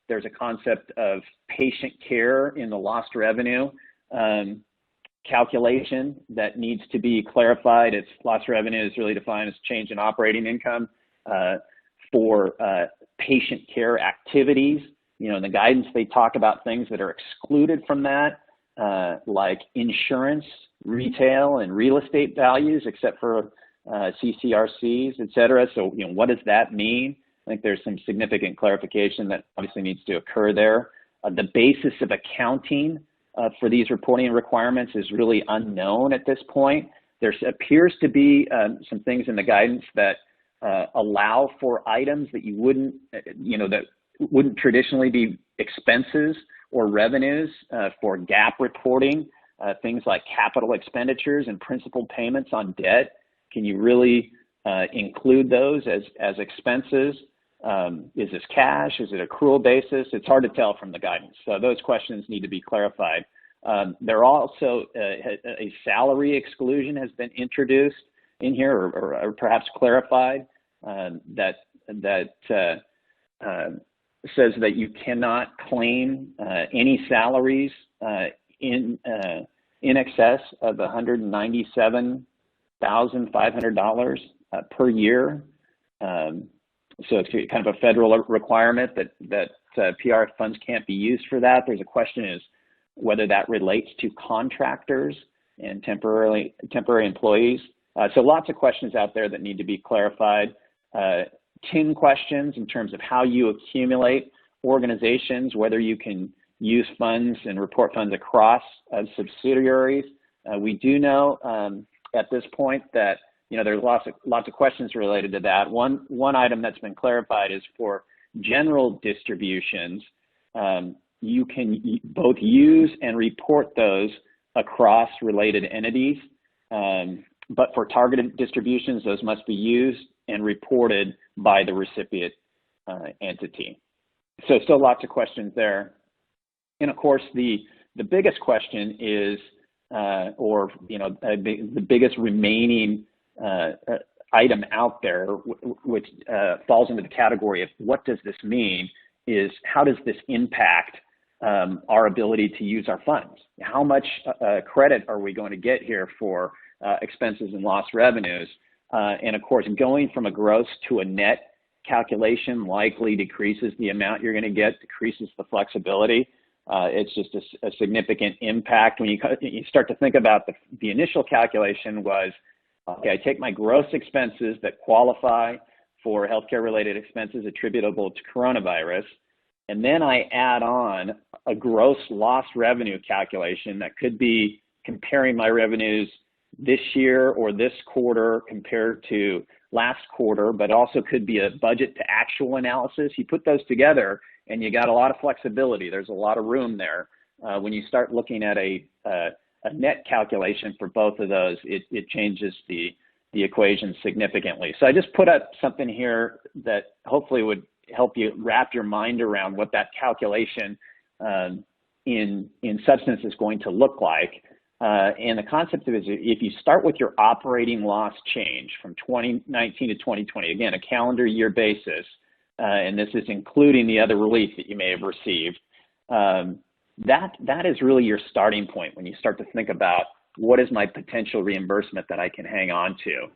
there's a concept of patient care in the lost revenue calculation that needs to be clarified. It's lost revenue is really defined as change in operating income for patient care activities. In the guidance, they talk about things that are excluded from that, like insurance, retail, and real estate values, except for CCRCs, et cetera. So, what does that mean? I think there's some significant clarification that obviously needs to occur there. The basis of accounting for these reporting requirements is really unknown at this point. There appears to be some things in the guidance that allow for items that you wouldn't, that wouldn't traditionally be expenses or revenues for GAAP reporting, things like capital expenditures and principal payments on debt. Can you really include those as expenses? Is this cash? Is it accrual basis? It's hard to tell from the guidance. So those questions need to be clarified. There also a salary exclusion has been introduced in here, or perhaps clarified, that says that you cannot claim any salaries in excess of $197,500 per year. So it's kind of a federal requirement that PR funds can't be used for that. There's a question is whether that relates to contractors and temporary employees. So lots of questions out there that need to be clarified. 10 questions in terms of how you accumulate organizations, whether you can use funds and report funds across subsidiaries. We do know at this point that there's lots of questions related to that. One item that's been clarified is for general distributions. You can both use and report those across related entities, but for targeted distributions, those must be used and reported by the recipient entity. So still lots of questions there. And of course, the biggest question is, the biggest remaining item out there, which falls into the category of what does this mean, is how does this impact our ability to use our funds? How much credit are we going to get here for expenses and lost revenues? And of course, going from a gross to a net calculation likely decreases the amount you're going to get, decreases the flexibility. It's just a significant impact. When you start to think about the initial calculation was, okay, I take my gross expenses that qualify for healthcare-related expenses attributable to coronavirus, and then I add on a gross lost revenue calculation that could be comparing my revenues this year or this quarter compared to last quarter, but also could be a budget to actual analysis. You put those together and you got a lot of flexibility. There's a lot of room there. When you start looking at a net calculation for both of those, it changes the equation significantly. So I just put up something here that hopefully would help you wrap your mind around what that calculation in substance is going to look like. And the concept of it is if you start with your operating loss change from 2019 to 2020, again, a calendar year basis, and this is including the other relief that you may have received, that is really your starting point when you start to think about what is my potential reimbursement that I can hang on to.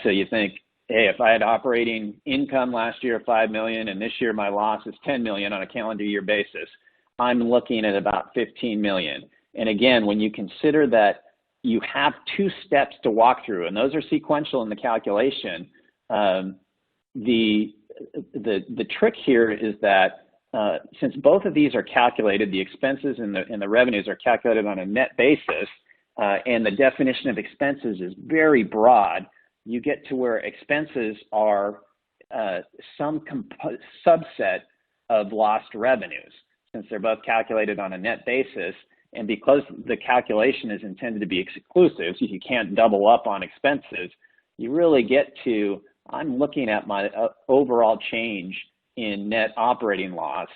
So you think, hey, if I had operating income last year of $5 million and this year my loss is $10 million on a calendar year basis, I'm looking at about $15 million. And again, when you consider that you have two steps to walk through, and those are sequential in the calculation, the trick here is that since both of these are calculated, the expenses and the revenues are calculated on a net basis, and the definition of expenses is very broad, you get to where expenses are some subset of lost revenues, since they're both calculated on a net basis. And because the calculation is intended to be exclusive, so you can't double up on expenses, you really get to, I'm looking at my overall change in net operating loss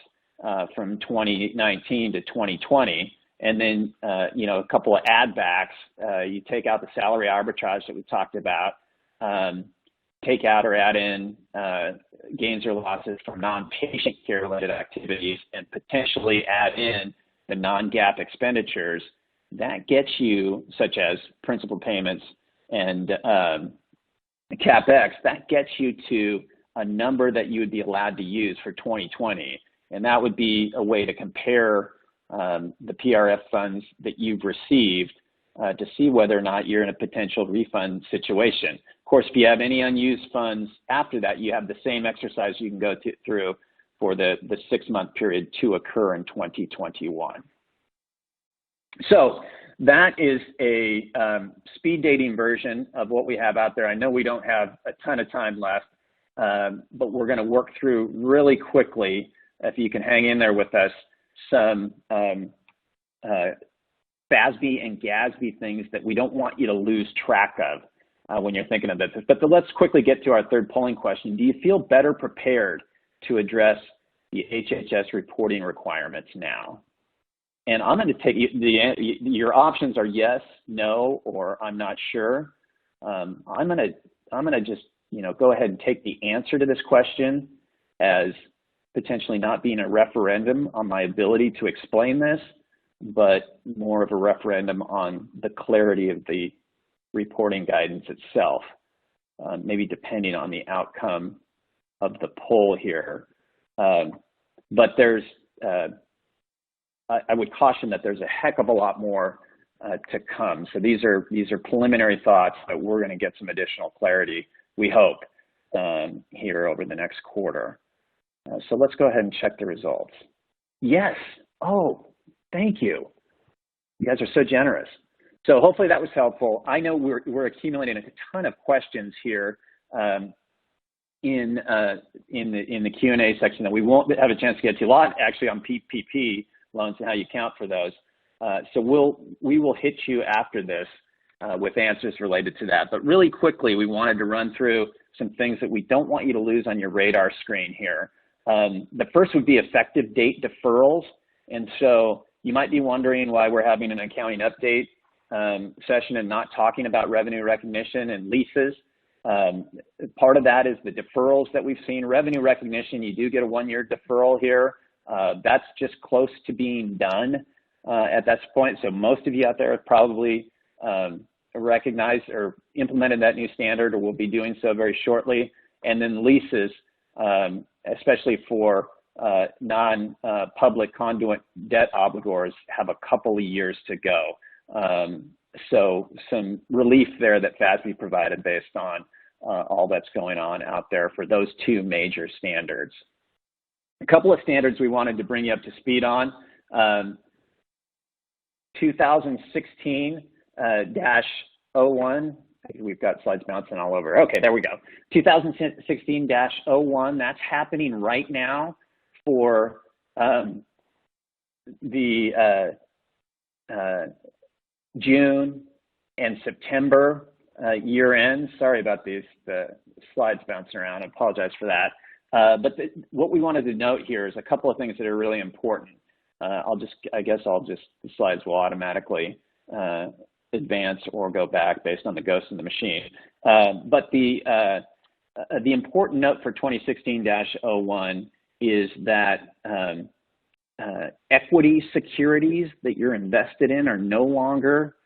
from 2019 to 2020, and then, a couple of add backs. You take out the salary arbitrage that we talked about, take out or add in gains or losses from non-patient care related activities, and potentially add in the non-GAAP expenditures. That gets you, such as principal payments and CapEx, that gets you to a number that you would be allowed to use for 2020. And that would be a way to compare the PRF funds that you've received to see whether or not you're in a potential refund situation. Of course, if you have any unused funds after that, you have the same exercise you can go through for the 6-month period to occur in 2021. So that is a speed dating version of what we have out there. I know we don't have a ton of time left, but we're going to work through really quickly, if you can hang in there with us, some FASB and GASB things that we don't want you to lose track of when you're thinking about this. But let's quickly get to our third polling question. Do you feel better prepared to address the HHS reporting requirements now? And I'm going to take your options are yes, no, or I'm not sure. I'm going to just go ahead and take the answer to this question as potentially not being a referendum on my ability to explain this, but more of a referendum on the clarity of the reporting guidance itself, maybe depending on the outcome of the poll here. But there's I would caution that there's a heck of a lot more to come. So these are preliminary thoughts, but we're going to get some additional clarity, we hope, here over the next quarter. So let's go ahead and check the results. Yes. Oh, thank you. You guys are so generous. So hopefully that was helpful. I know we're accumulating a ton of questions here in the Q&A section that we won't have a chance to get to. A lot actually on PPP loans and how you count for those. So we will hit you after this with answers related to that. But really quickly, we wanted to run through some things that we don't want you to lose on your radar screen here. The first would be effective date deferrals. And so you might be wondering why we're having an accounting update session and not talking about revenue recognition and leases. Part of that is the deferrals that we've seen. Revenue recognition, you do get a 1-year deferral here. That's just close to being done at that point. So most of you out there have probably recognized or implemented that new standard or will be doing so very shortly. And then leases, especially for non-public conduit debt obligors, have a couple of years to go. So some relief there that FASB provided based on all that's going on out there for those two major standards. A couple of standards we wanted to bring you up to speed on. 2016-01, we've got slides bouncing all over. Okay, there we go. 2016-01, that's happening right now for the June and September year ends. Sorry about the slides bouncing around. I apologize for that. But what we wanted to note here is a couple of things that are really important. The slides will automatically advance or go back based on the ghost in the machine. But the important note for 2016-01 is that equity securities that you're invested in are no longer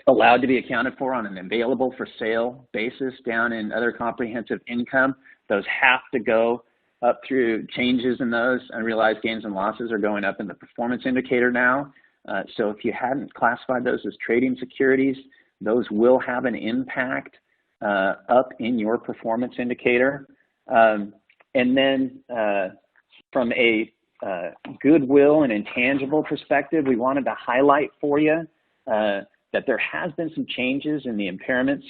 allowed to be accounted for on an available for sale basis down in other comprehensive income. Those have to go up through changes in those. Unrealized gains and losses are going up in the performance indicator now. So if you hadn't classified those as trading securities, those will have an impact up in your performance indicator. And then from a goodwill and intangible perspective, we wanted to highlight for you that there has been some changes in the impairment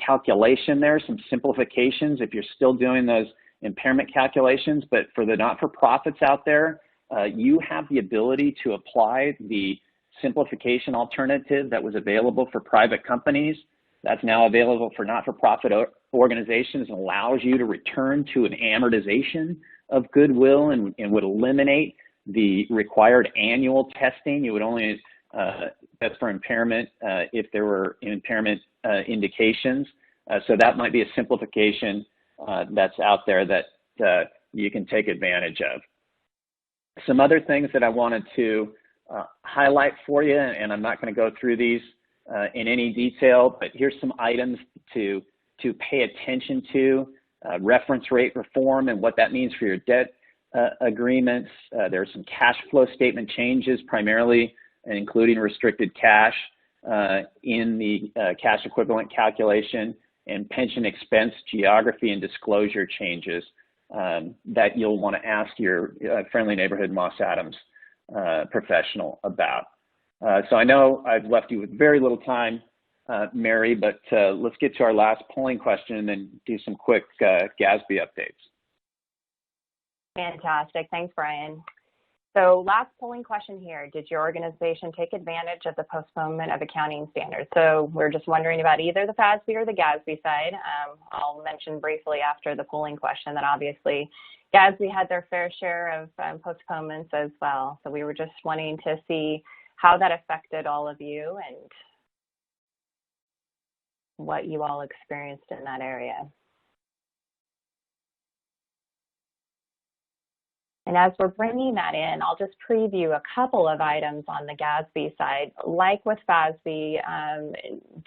calculation there, some simplifications if you're still doing those impairment calculations. But for the not-for-profits out there, you have the ability to apply the simplification alternative that was available for private companies. That's now available for not-for-profit organizations and allows you to return to an amortization of goodwill and would eliminate the required annual testing. You would only test for impairment if there were impairment indications. So that might be a simplification that's out there that you can take advantage of. Some other things that I wanted to highlight for you, and I'm not going to go through these in any detail, but here's some items to pay attention to. Reference rate reform and what that means for your debt agreements. There are some cash flow statement changes, primarily including restricted cash in the cash equivalent calculation, and pension expense geography and disclosure changes that you'll want to ask your friendly neighborhood Moss Adams professional about. So I know I've left you with very little time, Mary, but let's get to our last polling question and then do some quick GASB updates. Fantastic. Thanks, Brian. So last polling question here. Did your organization take advantage of the postponement of accounting standards? So we're just wondering about either the FASB or the GASB side. I'll mention briefly after the polling question that obviously GASB had their fair share of postponements as well. So we were just wanting to see how that affected all of you and what you all experienced in that area. And as we're bringing that in, I'll just preview a couple of items on the GASB side. Like with FASB,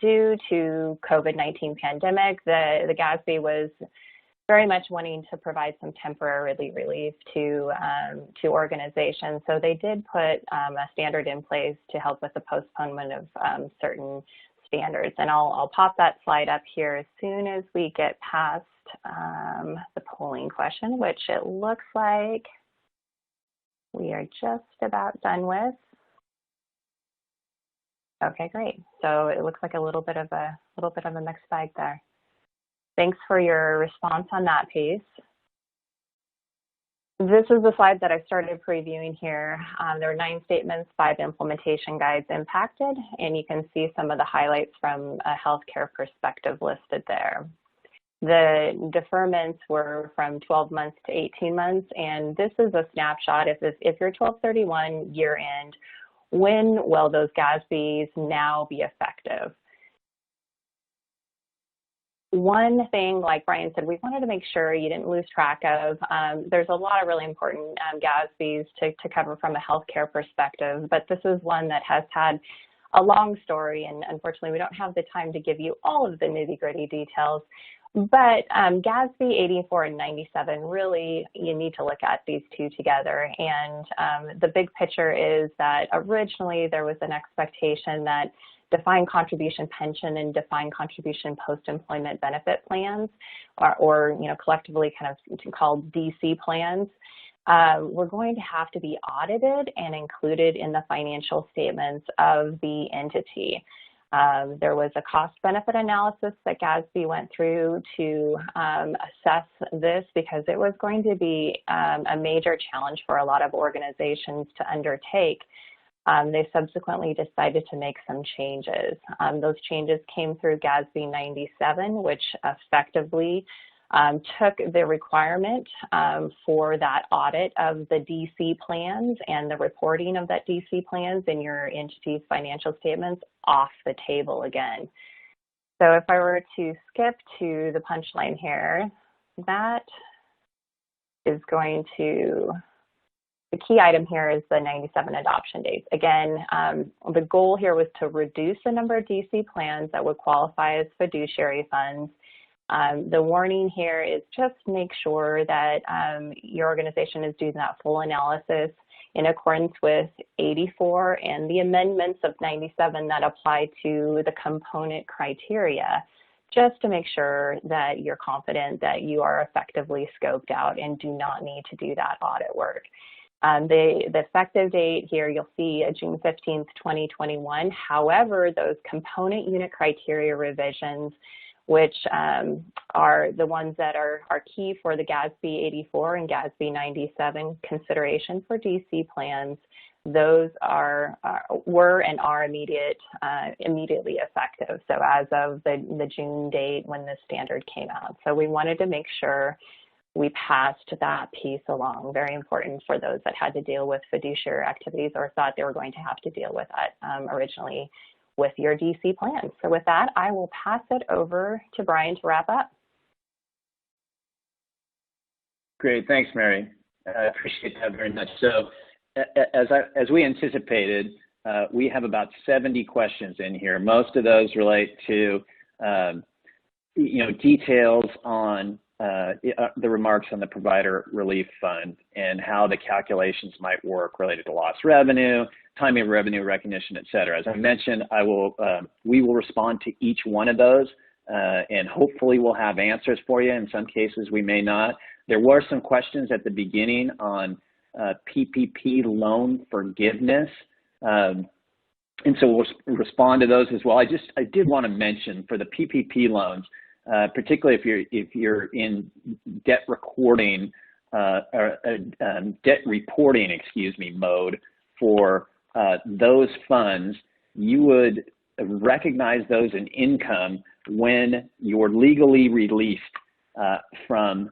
due to COVID-19 pandemic, the GASB was very much wanting to provide some temporary relief to organizations. So they did put a standard in place to help with the postponement of certain standards. And I'll pop that slide up here as soon as we get past the polling question, which it looks like we are just about done with. Okay, great. So it looks like a little bit of a mixed bag there. Thanks for your response on that piece. This is the slide that I started previewing here. There are 9 statements, 5 implementation guides impacted, and you can see some of the highlights from a healthcare perspective listed there. The deferments were from 12 months to 18 months, and this is a snapshot. If you're 12/31 year end, when will those GASBs now be effective? One thing, like Brian said, we wanted to make sure you didn't lose track of. There's a lot of really important GASBs to cover from a healthcare perspective, but this is one that has had a long story, and unfortunately we don't have the time to give you all of the nitty-gritty details. But GASB 84 and 97, really, you need to look at these two together. And the big picture is that originally there was an expectation that defined contribution pension and defined contribution post-employment benefit plans, or collectively kind of called DC plans, were going to have to be audited and included in the financial statements of the entity. There was a cost-benefit analysis that GASB went through to assess this because it was going to be a major challenge for a lot of organizations to undertake. They subsequently decided to make some changes. Those changes came through GASB 97, which effectively took the requirement for that audit of the DC plans and the reporting of that DC plans in your entity's financial statements off the table again. So if I were to skip to the punchline here, that is going to, the key item here is the 97 adoption dates. Again, the goal here was to reduce the number of DC plans that would qualify as fiduciary funds. The warning here is just make sure that your organization is doing that full analysis in accordance with 84 and the amendments of 97 that apply to the component criteria, just to make sure that you're confident that you are effectively scoped out and do not need to do that audit work. The effective date here, you'll see June 15th, 2021. However, those component unit criteria revisions, which are the ones that are key for the GASB 84 and GASB 97 consideration for DC plans, those were and are immediately effective. So as of the June date when the standard came out. So we wanted to make sure we passed that piece along. Very important for those that had to deal with fiduciary activities or thought they were going to have to deal with that originally with your DC plan. So with that, I will pass it over to Brian to wrap up. Great, thanks, Mary. I appreciate that very much. So as we anticipated, we have about 70 questions in here. Most of those relate to details on the remarks on the Provider Relief Fund and how the calculations might work related to lost revenue, timing of revenue recognition, et cetera. As I mentioned, we will respond to each one of those, and hopefully we'll have answers for you. In some cases, we may not. There were some questions at the beginning on PPP loan forgiveness, and so we'll respond to those as well. I did want to mention for the PPP loans, particularly if you're in debt recording debt reporting, mode for those funds, you would recognize those in income when you're legally released from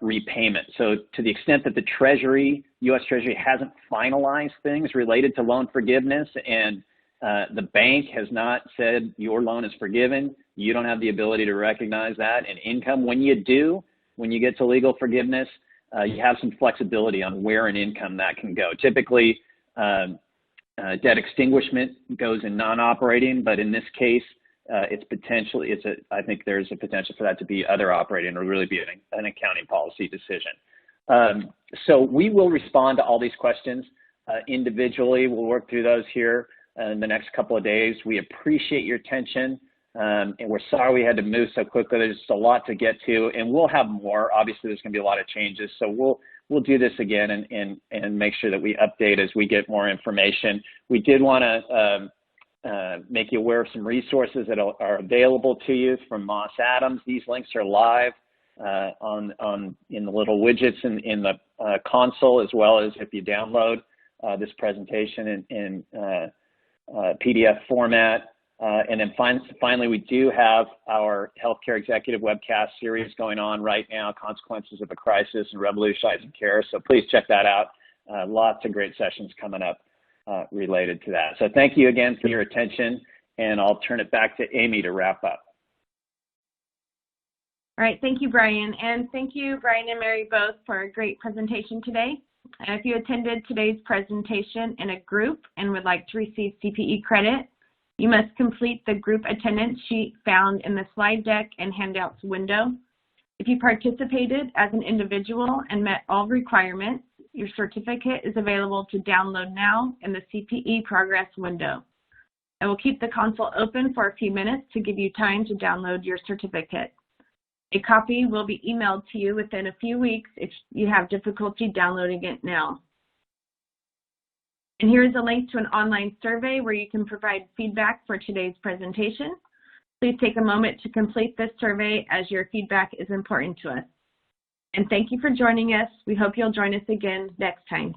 repayment. So to the extent that the Treasury, U.S. Treasury, hasn't finalized things related to loan forgiveness and the bank has not said your loan is forgiven, you don't have the ability to recognize that in income. When you do, when you get to legal forgiveness, you have some flexibility on where in income that can go. Typically, debt extinguishment goes in non-operating, but in this case, I think there's a potential for that to be other operating or really be an accounting policy decision. So we will respond to all these questions individually. We'll work through those here in the next couple of days. We appreciate your attention, and we're sorry we had to move so quickly. There's just a lot to get to, and we'll have more. Obviously, there's going to be a lot of changes, so we'll do this again and make sure that we update as we get more information. We did want to make you aware of some resources that are available to you from Moss Adams. These links are live in the little widgets in the console, as well as if you download this presentation in PDF format. And then finally, we do have our Healthcare Executive Webcast series going on right now, Consequences of a Crisis and Revolutionizing Care. So please check that out. Lots of great sessions coming up related to that. So thank you again for your attention, and I'll turn it back to Amy to wrap up. All right, thank you, Brian. And thank you, Brian and Mary, both for a great presentation today. If you attended today's presentation in a group and would like to receive CPE credit, you must complete the group attendance sheet found in the slide deck and handouts window. If you participated as an individual and met all requirements, your certificate is available to download now in the CPE progress window. I will keep the console open for a few minutes to give you time to download your certificate. A copy will be emailed to you within a few weeks if you have difficulty downloading it now. And here is a link to an online survey where you can provide feedback for today's presentation. Please take a moment to complete this survey as your feedback is important to us. And thank you for joining us. We hope you'll join us again next time.